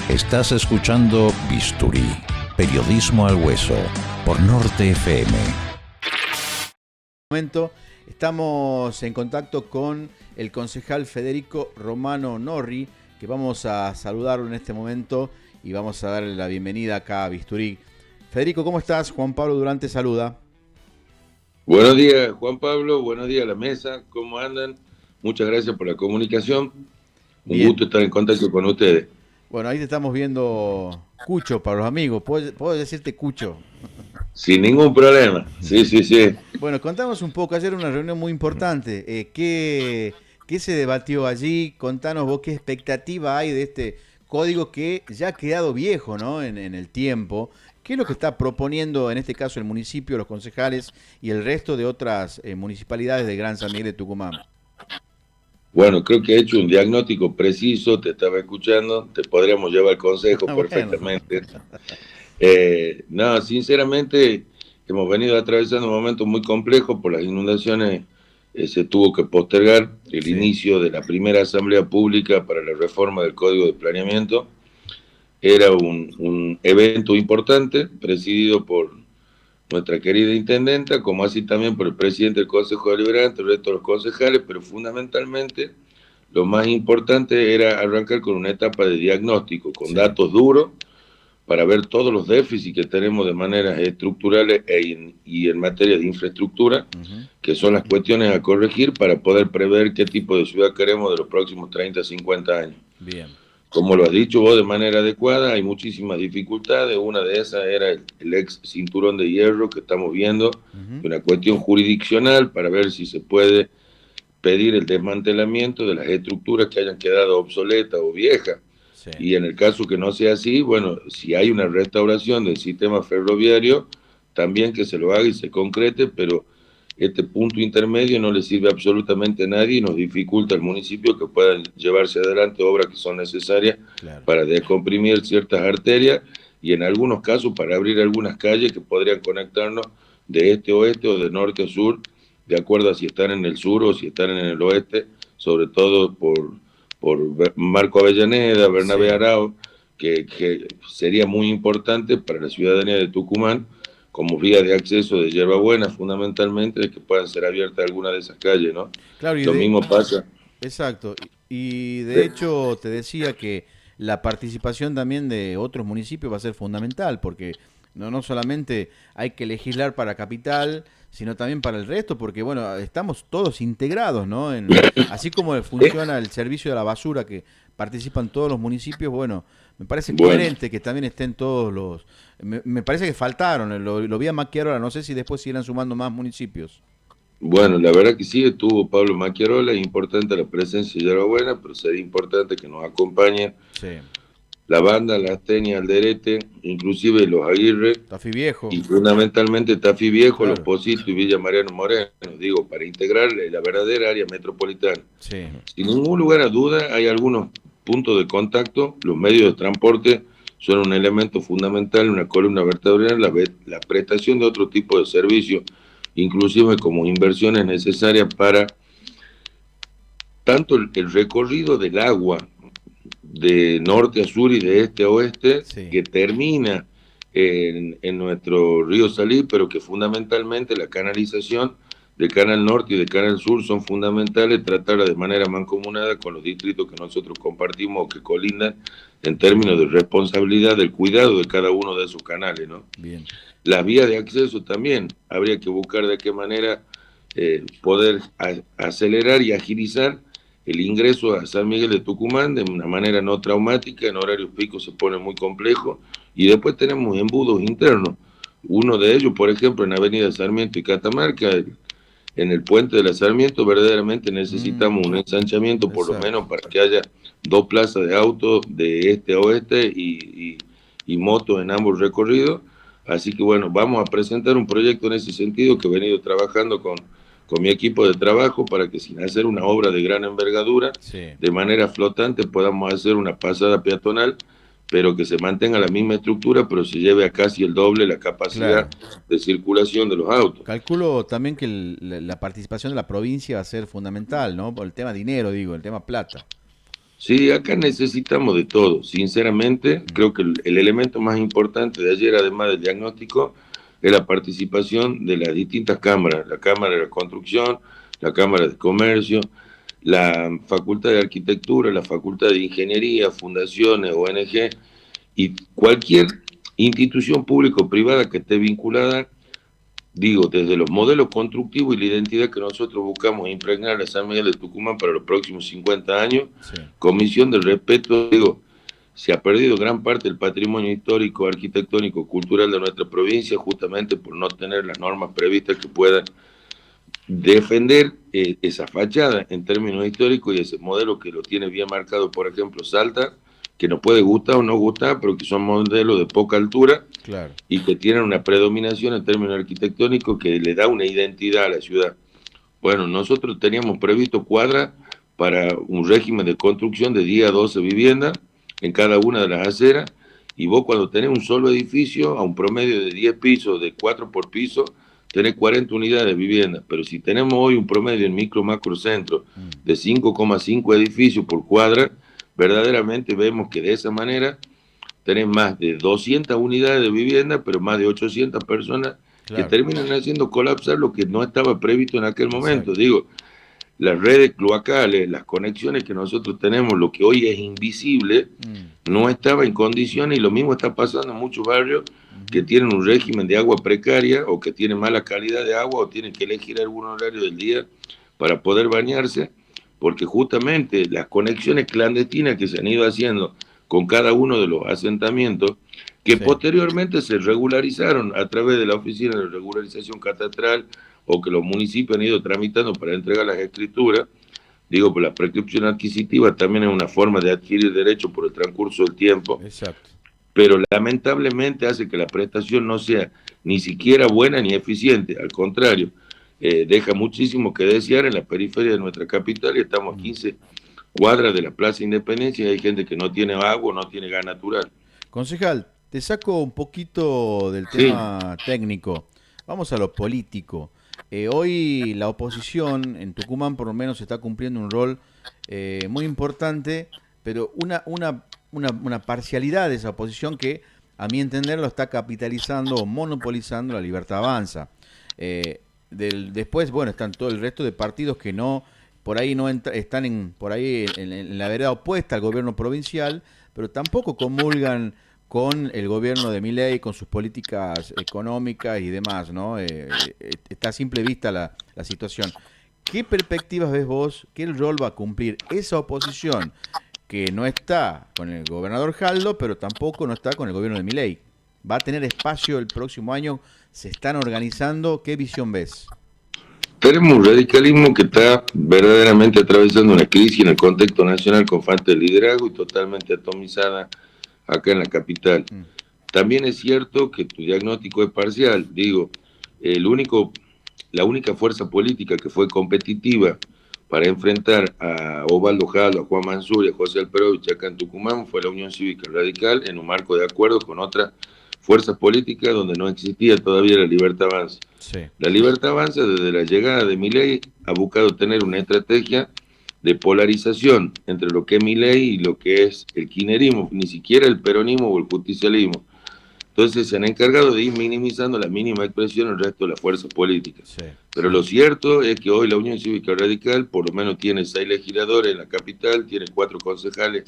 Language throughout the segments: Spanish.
Estás escuchando Bisturí, periodismo al hueso, por Norte FM. Momento, estamos en contacto con el concejal Federico Romano Norri, que vamos a saludarlo en este momento y vamos a darle la bienvenida acá a Bisturí. Federico, ¿cómo estás? Juan Pablo Durante saluda. Buenos días, Juan Pablo. Buenos días a la mesa. ¿Cómo andan? Muchas gracias por la comunicación. Un gusto estar en contacto con ustedes. Bueno, ahí te estamos viendo Cucho para los amigos. ¿Puedo decirte Cucho? Sin ningún problema. Sí. Bueno, contanos un poco. Ayer una reunión muy importante. ¿Qué se debatió allí? Contanos vos qué expectativa hay de este código que ya ha quedado viejo, ¿no? En el tiempo. ¿Qué es lo que está proponiendo en este caso el municipio, los concejales y el resto de otras municipalidades de Gran San Miguel de Tucumán? Bueno, creo que he hecho un diagnóstico preciso, te estaba escuchando, te podríamos llevar el consejo perfectamente. No, sinceramente hemos venido atravesando un momento muy complejo por las inundaciones. Se tuvo que postergar el inicio de la primera asamblea pública para la reforma del Código de Planeamiento. Era un evento importante, presidido por nuestra querida intendenta, como así también por el presidente del Consejo Deliberante, el resto de los concejales, pero fundamentalmente lo más importante era arrancar con una etapa de diagnóstico, con datos duros, para ver todos los déficits que tenemos de maneras estructurales y en materia de infraestructura, que son las cuestiones a corregir para poder prever qué tipo de ciudad queremos de los próximos 30, 50 años. Bien. Como lo has dicho vos de manera adecuada, hay muchísimas dificultades. Una de esas era el ex cinturón de hierro que estamos viendo, una cuestión jurisdiccional para ver si se puede pedir el desmantelamiento de las estructuras que hayan quedado obsoletas o viejas. Sí. Y en el caso que no sea así, bueno, si hay una restauración del sistema ferroviario, también que se lo haga y se concrete, pero este punto intermedio no le sirve absolutamente a nadie y nos dificulta al municipio que puedan llevarse adelante obras que son necesarias para descomprimir ciertas arterias y en algunos casos para abrir algunas calles que podrían conectarnos de este a oeste o de norte a sur, de acuerdo a si están en el sur o si están en el oeste, sobre todo por Marco Avellaneda, Bernabé Arao, que sería muy importante para la ciudadanía de Tucumán, como vía de acceso de hierbabuena, fundamentalmente, de que puedan ser abiertas algunas de esas calles, ¿no? Claro, y lo mismo pasa. Exacto, y de hecho te decía que la participación también de otros municipios va a ser fundamental, porque no solamente hay que legislar para Capital, sino también para el resto, porque bueno, estamos todos integrados, ¿no? Así como funciona el servicio de la basura, que participan todos los municipios, bueno, me parece coherente que también estén todos los... Me parece que faltaron, lo vi a Macchiarola, no sé si después irán sumando más municipios. Bueno, la verdad que sí, estuvo Pablo Macchiarola, es importante la presencia de Hierbabuena, pero sería importante que nos acompañe la banda, la Astenia, Alderete, inclusive los Aguirre, Tafí Viejo, y fundamentalmente Tafí Viejo, Los Positos y Villa Mariano Moreno, digo, para integrar la verdadera área metropolitana. Sin ningún lugar a duda, hay algunos puntos de contacto, los medios de transporte son un elemento fundamental, una columna vertebral, la prestación de otro tipo de servicios, inclusive como inversiones necesarias para tanto el recorrido del agua de norte a sur y de este a oeste, que termina en nuestro río Salí, pero que fundamentalmente la canalización del Canal Norte y del Canal Sur son fundamentales, tratarla de manera mancomunada con los distritos que nosotros compartimos o que colindan en términos de responsabilidad del cuidado de cada uno de esos canales, ¿no? Bien. Las vías de acceso también, habría que buscar de qué manera poder acelerar y agilizar el ingreso a San Miguel de Tucumán de una manera no traumática. En horarios picos se pone muy complejo, y después tenemos embudos internos. Uno de ellos, por ejemplo, en Avenida Sarmiento y Catamarca, en el puente de la Sarmiento, verdaderamente necesitamos un ensanchamiento, por lo menos para que haya 2 plazas de autos de este a oeste y motos en ambos recorridos. Así que bueno, vamos a presentar un proyecto en ese sentido que he venido trabajando con mi equipo de trabajo para que, sin hacer una obra de gran envergadura, de manera flotante podamos hacer una pasada peatonal, pero que se mantenga la misma estructura, pero se lleve a casi el doble la capacidad de circulación de los autos. Calculo también que la participación de la provincia va a ser fundamental, ¿no? Por el tema dinero, digo, el tema plata. Sí, acá necesitamos de todo. Sinceramente, creo que el elemento más importante de ayer, además del diagnóstico, es la participación de las distintas cámaras, la Cámara de la Construcción, la Cámara de Comercio, la Facultad de Arquitectura, la Facultad de Ingeniería, fundaciones, ONG y cualquier institución pública o privada que esté vinculada, digo, desde los modelos constructivos y la identidad que nosotros buscamos impregnar a San Miguel de Tucumán para los próximos 50 años, Sí. Comisión del Respeto, digo, se ha perdido gran parte del patrimonio histórico, arquitectónico, cultural de nuestra provincia justamente por no tener las normas previstas que puedan defender esa fachada en términos históricos y ese modelo que lo tiene bien marcado, por ejemplo, Salta, que nos puede gustar o no gustar, pero que son modelos de poca altura, Claro. y que tienen una predominación en términos arquitectónicos que le da una identidad a la ciudad. Bueno, nosotros teníamos previsto cuadras para un régimen de construcción de 10 a 12 viviendas en cada una de las aceras, y vos cuando tenés un solo edificio a un promedio de 10 pisos, de 4 por piso, tenés 40 unidades de vivienda, pero si tenemos hoy un promedio en micro macro centro de 5,5 edificios por cuadra, verdaderamente vemos que de esa manera tenés más de 200 unidades de vivienda, pero más de 800 personas que Claro. terminan haciendo colapsar lo que no estaba previsto en aquel momento. Exacto. Digo, las redes cloacales, las conexiones que nosotros tenemos, lo que hoy es invisible, no estaba en condiciones, y lo mismo está pasando en muchos barrios que tienen un régimen de agua precaria o que tienen mala calidad de agua o tienen que elegir algún horario del día para poder bañarse, porque justamente las conexiones clandestinas que se han ido haciendo con cada uno de los asentamientos, que Sí. posteriormente se regularizaron a través de la Oficina de Regularización Catastral o que los municipios han ido tramitando para entregar las escrituras. Digo, pues la prescripción adquisitiva también es una forma de adquirir derechos por el transcurso del tiempo, Exacto. pero lamentablemente hace que la prestación no sea ni siquiera buena ni eficiente, al contrario, deja muchísimo que desear en la periferia de nuestra capital, y estamos a 15 cuadras de la Plaza Independencia y hay gente que no tiene agua, no tiene gas natural. Concejal, te saco un poquito del Sí. tema técnico. Vamos a lo político. Hoy la oposición en Tucumán por lo menos está cumpliendo un rol muy importante, pero una parcialidad de esa oposición que, a mi entender, lo está capitalizando o monopolizando la Libertad Avanza. Después, bueno, están todo el resto de partidos que no, por ahí no están por ahí en la vereda opuesta al gobierno provincial, pero tampoco comulgan con el gobierno de Milei, con sus políticas económicas y demás, ¿no? Está a simple vista la situación. ¿Qué perspectivas ves vos? ¿Qué rol va a cumplir esa oposición que no está con el gobernador Jaldo, pero tampoco no está con el gobierno de Milei? ¿Va a tener espacio el próximo año? ¿Se están organizando? ¿Qué visión ves? Tenemos un radicalismo que está verdaderamente atravesando una crisis en el contexto nacional con falta de liderazgo y totalmente atomizada acá en la capital. También es cierto que tu diagnóstico es parcial. Digo, la única fuerza política que fue competitiva para enfrentar a Osvaldo Jaldo, a Juan Mansur y a José Alperovich acá en Tucumán fue la Unión Cívica Radical, en un marco de acuerdo con otras fuerzas políticas donde no existía todavía la Libertad Avanza. Sí. La Libertad Avanza, desde la llegada de Milei, ha buscado tener una estrategia de polarización entre lo que es Milei y lo que es el kirchnerismo, ni siquiera el peronismo o el justicialismo. Entonces se han encargado de ir minimizando la mínima expresión el resto de las fuerzas políticas. Sí. Pero lo cierto es que hoy la Unión Cívica Radical por lo menos tiene 6 legisladores en la capital, tiene 4 concejales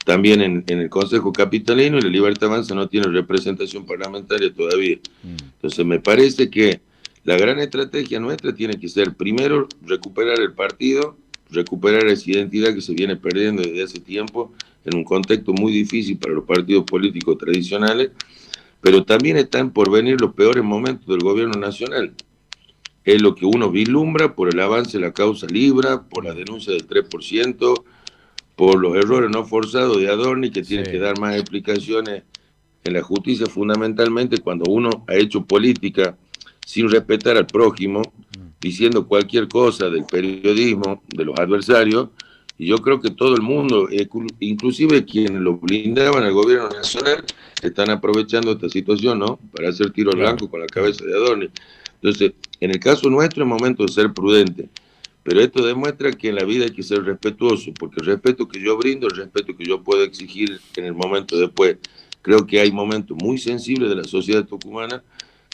también en el Consejo Capitalino, y la Libertad Avanza no tiene representación parlamentaria todavía. Entonces me parece que la gran estrategia nuestra tiene que ser, primero, recuperar el partido, recuperar esa identidad que se viene perdiendo desde hace tiempo en un contexto muy difícil para los partidos políticos tradicionales, pero también están por venir los peores momentos del gobierno nacional. Es lo que uno vislumbra por el avance de la causa Libra, por la denuncia del 3%, por los errores no forzados de Adorni, que tiene que dar más explicaciones en la justicia, fundamentalmente cuando uno ha hecho política sin respetar al prójimo, diciendo cualquier cosa del periodismo, de los adversarios, y yo creo que todo el mundo, inclusive quienes lo blindaban al gobierno nacional, están aprovechando esta situación, ¿no?, para hacer tiro al blanco con la cabeza de Adorni. Entonces, en el caso nuestro es momento de ser prudente, Pero esto demuestra que en la vida hay que ser respetuoso, porque el respeto que yo brindo, el respeto que yo puedo exigir en el momento después. Creo que hay momentos muy sensibles de la sociedad tucumana,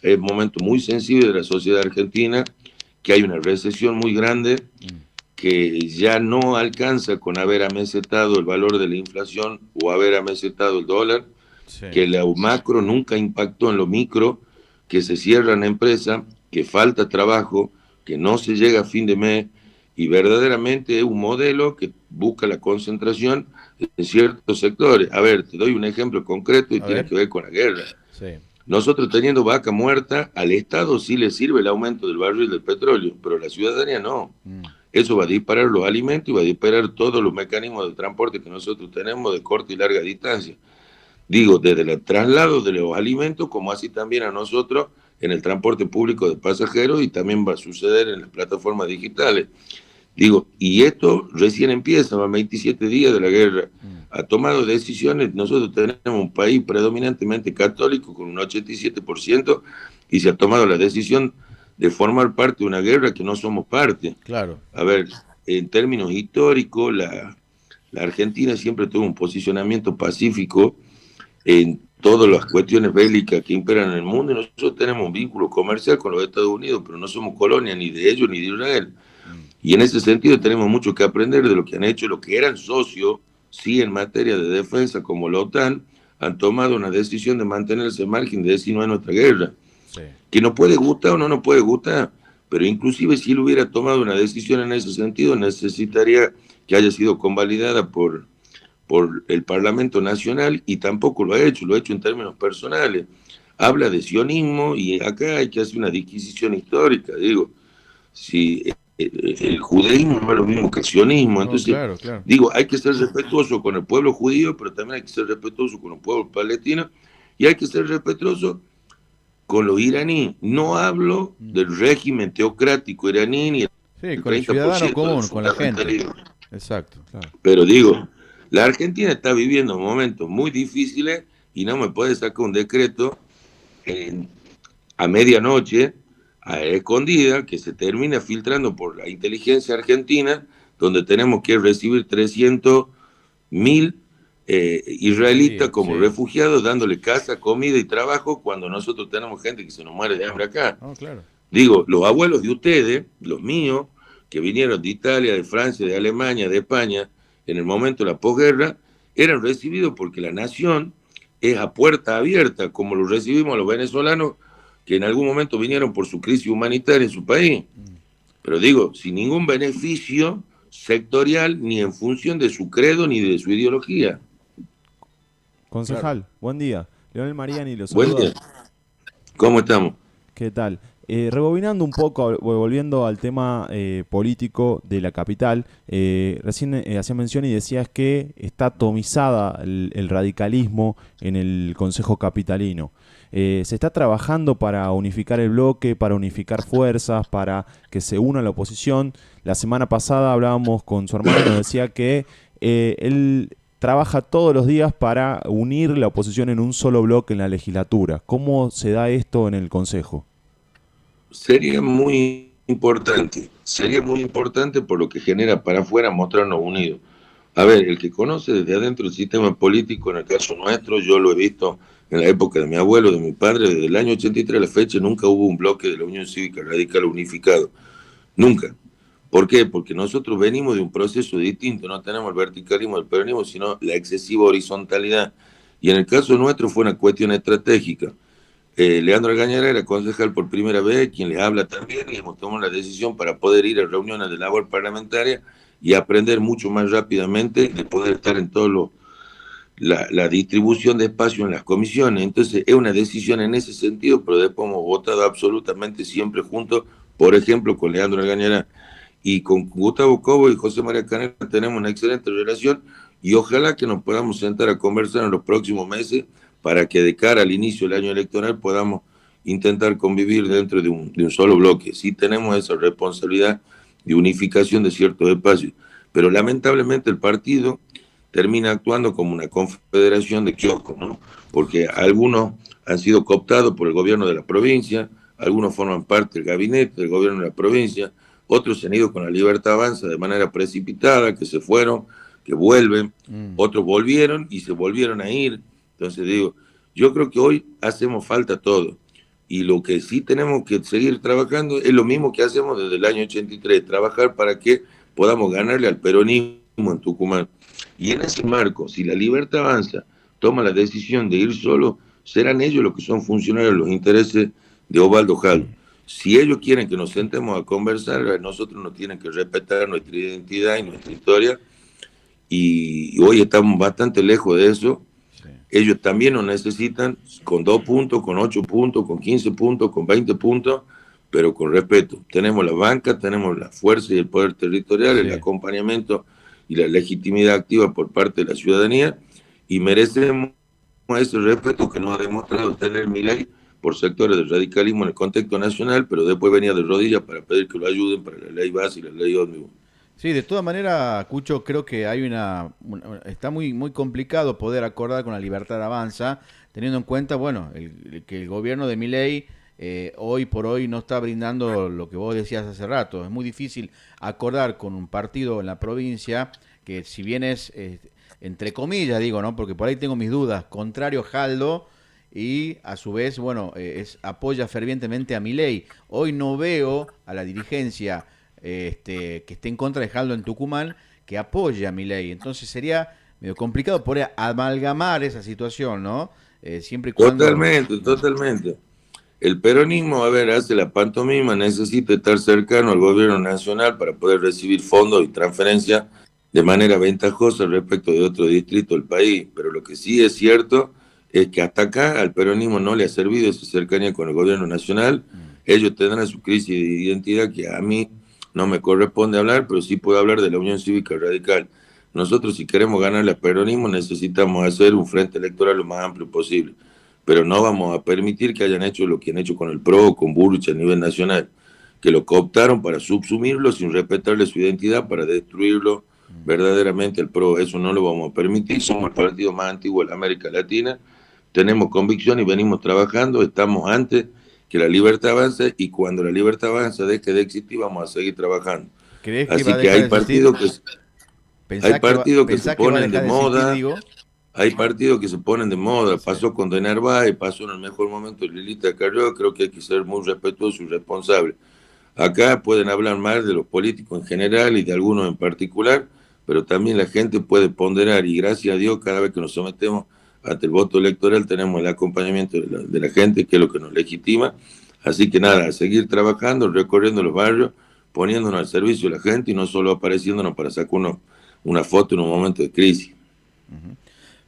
hay momentos muy sensibles de la sociedad argentina, que hay una recesión muy grande, que ya no alcanza con haber amesetado el valor de la inflación o haber amesetado el dólar, sí, que la macro nunca impactó en lo micro, que se cierran empresas, que falta trabajo, que no se llega a fin de mes, y verdaderamente es un modelo que busca la concentración en ciertos sectores. A ver, te doy un ejemplo concreto y tiene que ver con la guerra. Sí. Nosotros teniendo vaca muerta, al Estado sí le sirve el aumento del barril del petróleo, pero a la ciudadanía no. Eso va a disparar los alimentos y va a disparar todos los mecanismos de transporte que nosotros tenemos de corta y larga distancia. Digo, desde el traslado de los alimentos, como así también a nosotros en el transporte público de pasajeros, y también va a suceder en las plataformas digitales. Digo, y esto recién empieza, van 27 días de la guerra. Ha tomado decisiones, nosotros tenemos un país predominantemente católico con un 87%, y se ha tomado la decisión de formar parte de una guerra que no somos parte. Claro. A ver, en términos históricos, la Argentina siempre tuvo un posicionamiento pacífico en todas las cuestiones bélicas que imperan en el mundo, y nosotros tenemos un vínculo comercial con los Estados Unidos, pero no somos colonia ni de ellos ni de Israel. Y en ese sentido tenemos mucho que aprender de lo que han hecho, lo que eran socios, sí, en materia de defensa, como la OTAN, han tomado una decisión de mantenerse al margen de decir no a nuestra guerra. Sí. Que nos puede gustar o no nos puede gustar, pero inclusive si él hubiera tomado una decisión en ese sentido, necesitaría que haya sido convalidada por el Parlamento Nacional, y tampoco lo ha hecho en términos personales. Habla de sionismo, y acá hay que hacer una disquisición histórica. Digo, si el judaísmo no es lo mismo que el sionismo, entonces, no, claro. Digo, hay que ser respetuoso con el pueblo judío, pero también hay que ser respetuoso con el pueblo palestino, y hay que ser respetuoso con los iraníes. No hablo del régimen teocrático iraní ni el con el ciudadano común, con la gente. Exacto, claro. Pero digo, la Argentina está viviendo momentos muy difíciles, y no me puede sacar un decreto a medianoche, a escondida, que se termina filtrando por la inteligencia argentina, donde tenemos que recibir 300.000 israelitas como refugiados, dándole casa, comida y trabajo, cuando nosotros tenemos gente que se nos muere de hambre acá. Claro. Digo, los abuelos de ustedes, los míos, que vinieron de Italia, de Francia, de Alemania, de España, en el momento de la posguerra, eran recibidos porque la nación es a puerta abierta, como lo recibimos a los venezolanos, que en algún momento vinieron por su crisis humanitaria en su país. Pero digo, sin ningún beneficio sectorial, ni en función de su credo, ni de su ideología. Concejal, buen día. Leonel Mariani lo saluda. Buen día. ¿Cómo estamos? ¿Qué tal? Rebobinando un poco, volviendo al tema político de la capital, recién hacía mención y decías que está atomizada el radicalismo en el Consejo Capitalino. Se está trabajando para unificar el bloque, para unificar fuerzas, para que se una la oposición. La semana pasada hablábamos con su hermano y nos decía que él trabaja todos los días para unir la oposición en un solo bloque en la legislatura. ¿Cómo se da esto en el Consejo? Sería muy importante por lo que genera para afuera mostrarnos unidos. A ver, el que conoce desde adentro el sistema político, en el caso nuestro, yo lo he visto en la época de mi abuelo, de mi padre, desde el año 83 a la fecha, nunca hubo un bloque de la Unión Cívica Radical unificado. Nunca. ¿Por qué? Porque nosotros venimos de un proceso distinto, no tenemos el verticalismo del peronismo, sino la excesiva horizontalidad. Y en el caso nuestro fue una cuestión estratégica. Leandro Algañará era concejal por primera vez, quien le habla también, y hemos tomado la decisión para poder ir a reuniones de labor parlamentaria y aprender mucho más rápidamente, de poder estar en todo la distribución de espacio en las comisiones. Entonces es una decisión en ese sentido, pero después hemos votado absolutamente siempre juntos, por ejemplo con Leandro Algañará, y con Gustavo Cobo y José María Canela tenemos una excelente relación, y ojalá que nos podamos sentar a conversar en los próximos meses para que de cara al inicio del año electoral podamos intentar convivir dentro de un solo bloque. Sí tenemos esa responsabilidad de unificación de ciertos espacios, pero lamentablemente el partido termina actuando como una confederación de kioscos, ¿no? Porque algunos han sido cooptados por el gobierno de la provincia, algunos forman parte del gabinete del gobierno de la provincia, otros se han ido con la Libertad Avanza de manera precipitada, que se fueron, que vuelven, otros volvieron y se volvieron a ir. Entonces digo, yo creo que hoy hacemos falta todo. Y lo que sí tenemos que seguir trabajando es lo mismo que hacemos desde el año 83, trabajar para que podamos ganarle al peronismo en Tucumán. Y en ese marco, si la Libertad Avanza toma la decisión de ir solo, serán ellos los que son funcionarios de los intereses de Osvaldo Jaldo. Si ellos quieren que nos sentemos a conversar, nosotros nos tienen que respetar nuestra identidad y nuestra historia, y hoy estamos bastante lejos de eso. Sí. Ellos también nos necesitan con 2 puntos, con 8 puntos, con 15 puntos, con 20 puntos, pero con respeto. Tenemos la banca, tenemos la fuerza y el poder territorial, sí, el acompañamiento y la legitimidad activa por parte de la ciudadanía, y merecemos ese respeto que nos ha demostrado tener Milei por sectores del radicalismo en el contexto nacional, pero después venía de rodillas para pedir que lo ayuden para la ley base y la ley ómnibus. Sí, de todas maneras, Cucho, creo que hay está muy complicado poder acordar con la Libertad Avanza, teniendo en cuenta, bueno, que el gobierno de Milei hoy por hoy no está brindando lo que vos decías hace rato. Es muy difícil acordar con un partido en la provincia que, si bien es, entre comillas digo, ¿no? Porque por ahí tengo mis dudas, contrario a Jaldo, y a su vez, bueno, apoya fervientemente a Milei. Hoy no veo a la dirigencia que esté en contra de Jaldo en Tucumán que apoye a Milei. Entonces sería medio complicado poder amalgamar esa situación, ¿no? Siempre y cuando... Totalmente. El peronismo, hace la pantomima, necesita estar cercano al gobierno nacional para poder recibir fondos y transferencias de manera ventajosa respecto de otro distrito del país. Pero lo que sí es cierto es que hasta acá al peronismo no le ha servido esa cercanía con el gobierno nacional. Ellos tendrán su crisis de identidad, que a mí no me corresponde hablar, pero sí puedo hablar de la Unión Cívica Radical. Nosotros, si queremos ganarle al peronismo, necesitamos hacer un frente electoral lo más amplio posible, pero no vamos a permitir que hayan hecho lo que han hecho con el PRO, con Burrich a nivel nacional, que lo cooptaron para subsumirlo sin respetarle su identidad, para destruirlo verdaderamente el PRO. Eso no lo vamos a permitir. Somos el partido más antiguo de la América Latina, tenemos convicción y venimos trabajando, estamos antes que la Libertad Avanza, y cuando la Libertad Avanza deje de existir vamos a seguir trabajando. Así que hay partidos que se ponen de moda, hay partidos que se ponen de moda, pasó con De Narváez, pasó en el mejor momento de Lilita Carrió. Creo que hay que ser muy respetuoso y responsable. Acá pueden hablar más de los políticos en general y de algunos en particular, pero también la gente puede ponderar, y gracias a Dios cada vez que nos sometemos ante el voto electoral tenemos el acompañamiento de la gente, que es lo que nos legitima. Así que nada, a seguir trabajando, recorriendo los barrios, poniéndonos al servicio de la gente y no solo apareciéndonos para sacar una foto en un momento de crisis.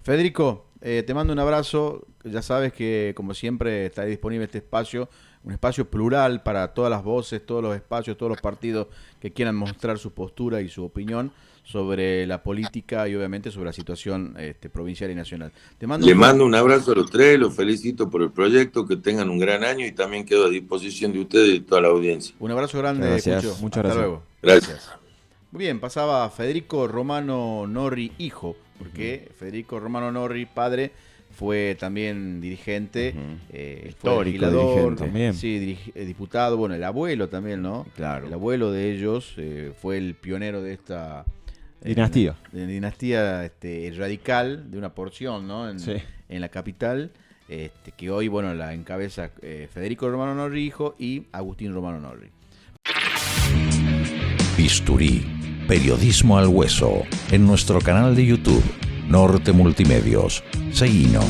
Federico, te mando un abrazo. Ya sabes que, como siempre, está disponible este espacio, un espacio plural para todas las voces, todos los espacios, todos los partidos que quieran mostrar su postura y su opinión sobre la política y obviamente sobre la situación provincial y nacional. Le mando un abrazo a los tres, los felicito por el proyecto, que tengan un gran año, y también quedo a disposición de ustedes y de toda la audiencia. Un abrazo grande, gracias. Cucho. Muchas Hasta gracias. luego. Gracias. Muy bien, pasaba Federico Romano Norri, hijo, porque Federico Romano Norri, padre, fue también dirigente, histórico, legislador, dirigente también. Sí, diputado, bueno, el abuelo también, ¿no? Claro. El abuelo de ellos fue el pionero de esta dinastía. Dinastía radical, de una porción, ¿no? En la capital, que hoy, bueno, la encabeza Federico Romano Norri, hijo, y Agustín Romano Norri. Bisturí, periodismo al hueso, en nuestro canal de YouTube, Norte Multimedios. Seguinos.